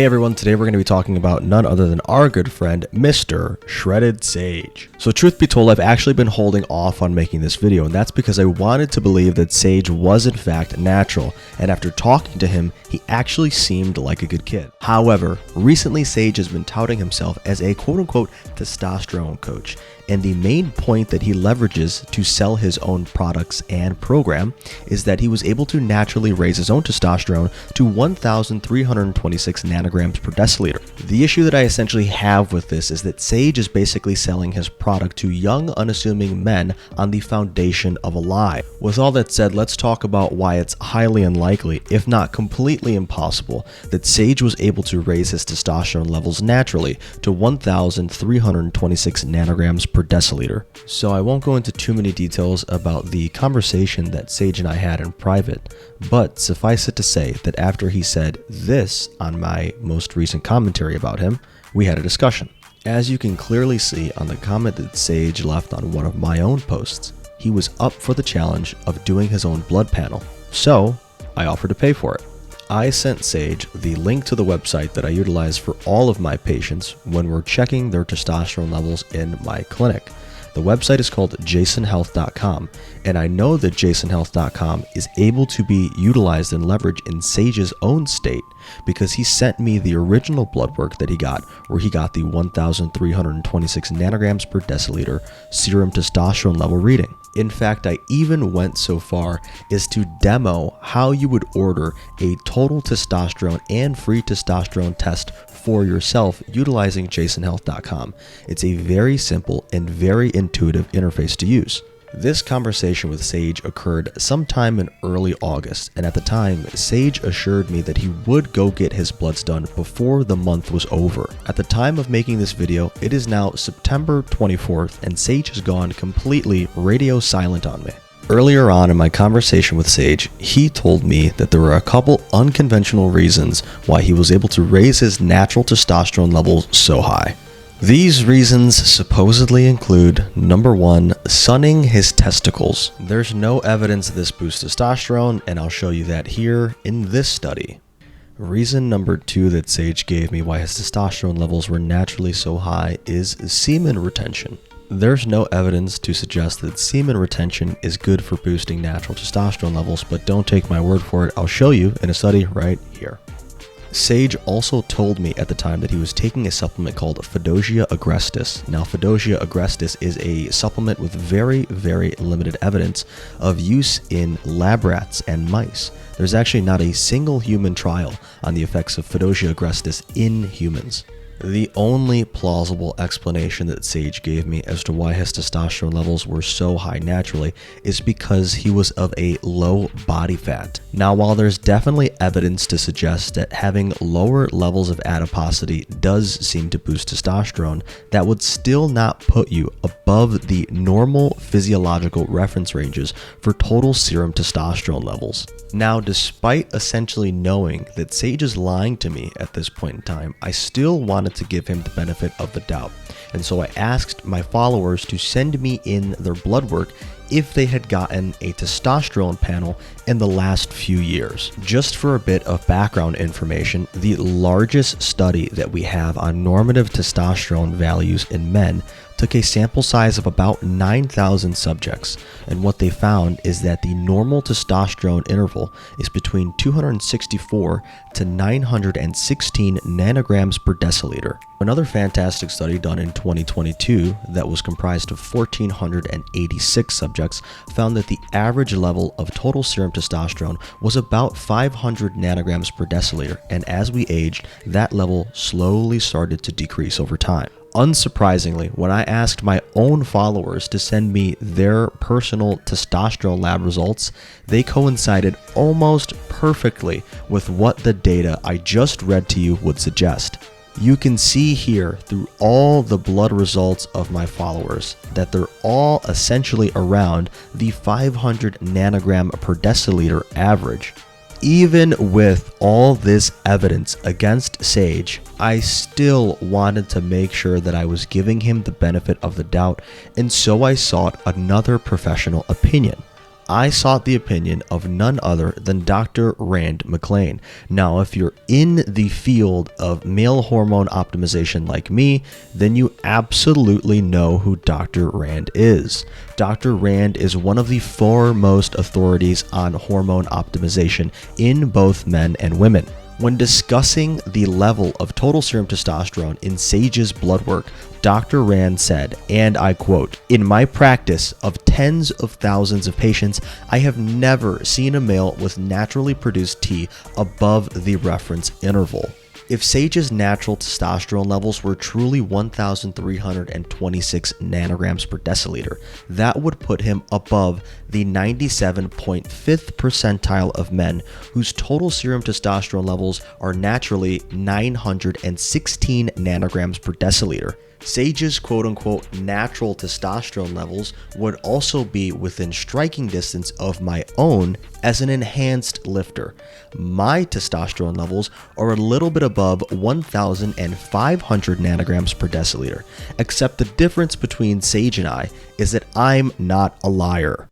Hey everyone, today we're going to be talking about none other than our good friend, Mr. Shredded Sage. So truth be told, I've actually been holding off on making this video, and that's because I wanted to believe that Sage was in fact natural, and after talking to him, he actually seemed like a good kid. However, recently Sage has been touting himself as a quote-unquote testosterone coach, and the main point that he leverages to sell his own products and program is that he was able to naturally raise his own testosterone to 1,326 nanograms per deciliter. The issue that I essentially have with this is that Sage is basically selling his product to young, unassuming men on the foundation of a lie. With all that said, let's talk about why it's highly unlikely, if not completely impossible, that Sage was able to raise his testosterone levels naturally to 1,326 nanograms per deciliter. So I won't go into too many details about the conversation that Sage and I had in private, but suffice it to say that after he said this on my most recent commentary about him, we had a discussion. As you can clearly see on the comment that Sage left on one of my own posts, he was up for the challenge of doing his own blood panel, so I offered to pay for it. I sent Sage the link to the website that I utilize for all of my patients when we're checking their testosterone levels in my clinic. The website is called jasonhealth.com, and I know that jasonhealth.com is able to be utilized and leveraged in Sage's own state because he sent me the original blood work that he got, where he got the 1,326 nanograms per deciliter serum testosterone level reading. In fact, I even went so far as to demo how you would order a total testosterone and free testosterone test for yourself utilizing jasonhealth.com. It's a very simple and very intuitive interface to use. This conversation with Sage occurred sometime in early August, and at the time, Sage assured me that he would go get his bloods done before the month was over. At the time of making this video, it is now September 24th, and Sage has gone completely radio silent on me. Earlier on in my conversation with Sage, he told me that there were a couple unconventional reasons why he was able to raise his natural testosterone levels so high. These reasons supposedly include, number one, sunning his testicles. There's no evidence this boosts testosterone, and I'll show you that here in this study. Reason number two that Sage gave me why his testosterone levels were naturally so high is semen retention. There's no evidence to suggest that semen retention is good for boosting natural testosterone levels, but don't take my word for it. I'll show you in a study right here. Sage also told me at the time that he was taking a supplement called Fedosia agrestis. Now, Fedosia agrestis is a supplement with very, very limited evidence of use in lab rats and mice. There's actually not a single human trial on the effects of Fedosia agrestis in humans. The only plausible explanation that Sage gave me as to why his testosterone levels were so high naturally is because he was of a low body fat. Now, while there's definitely evidence to suggest that having lower levels of adiposity does seem to boost testosterone, that would still not put you above the normal physiological reference ranges for total serum testosterone levels. Now, despite essentially knowing that Sage is lying to me at this point in time, I still wanted to give him the benefit of the doubt. And so I asked my followers to send me in their blood work if they had gotten a testosterone panel in the last few years. Just for a bit of background information, the largest study that we have on normative testosterone values in men took a sample size of about 9,000 subjects, and what they found is that the normal testosterone interval is between 264 to 916 nanograms per deciliter. Another fantastic study done in 2022 that was comprised of 1,486 subjects found that the average level of total serum testosterone was about 500 nanograms per deciliter, and as we aged, that level slowly started to decrease over time. Unsurprisingly, when I asked my own followers to send me their personal testosterone lab results, they coincided almost perfectly with what the data I just read to you would suggest. You can see here through all the blood results of my followers that they're all essentially around the 500 nanogram per deciliter average. Even with all this evidence against Sage, I still wanted to make sure that I was giving him the benefit of the doubt, and so I sought another professional opinion. I sought the opinion of none other than Dr. Rand McClain. Now, if you're in the field of male hormone optimization like me, then you absolutely know who Dr. Rand is. Dr. Rand is one of the foremost authorities on hormone optimization in both men and women. When discussing the level of total serum testosterone in Sage's blood work, Dr. Rand said, and I quote, "In my practice of tens of thousands of patients, I have never seen a male with naturally produced T above the reference interval." If Sage's natural testosterone levels were truly 1,326 nanograms per deciliter, that would put him above the 97.5th percentile of men whose total serum testosterone levels are naturally 916 nanograms per deciliter. Sage's quote-unquote natural testosterone levels would also be within striking distance of my own as an enhanced lifter. My testosterone levels are a little bit above 1,500 nanograms per deciliter, except the difference between Sage and I is that I'm not a liar.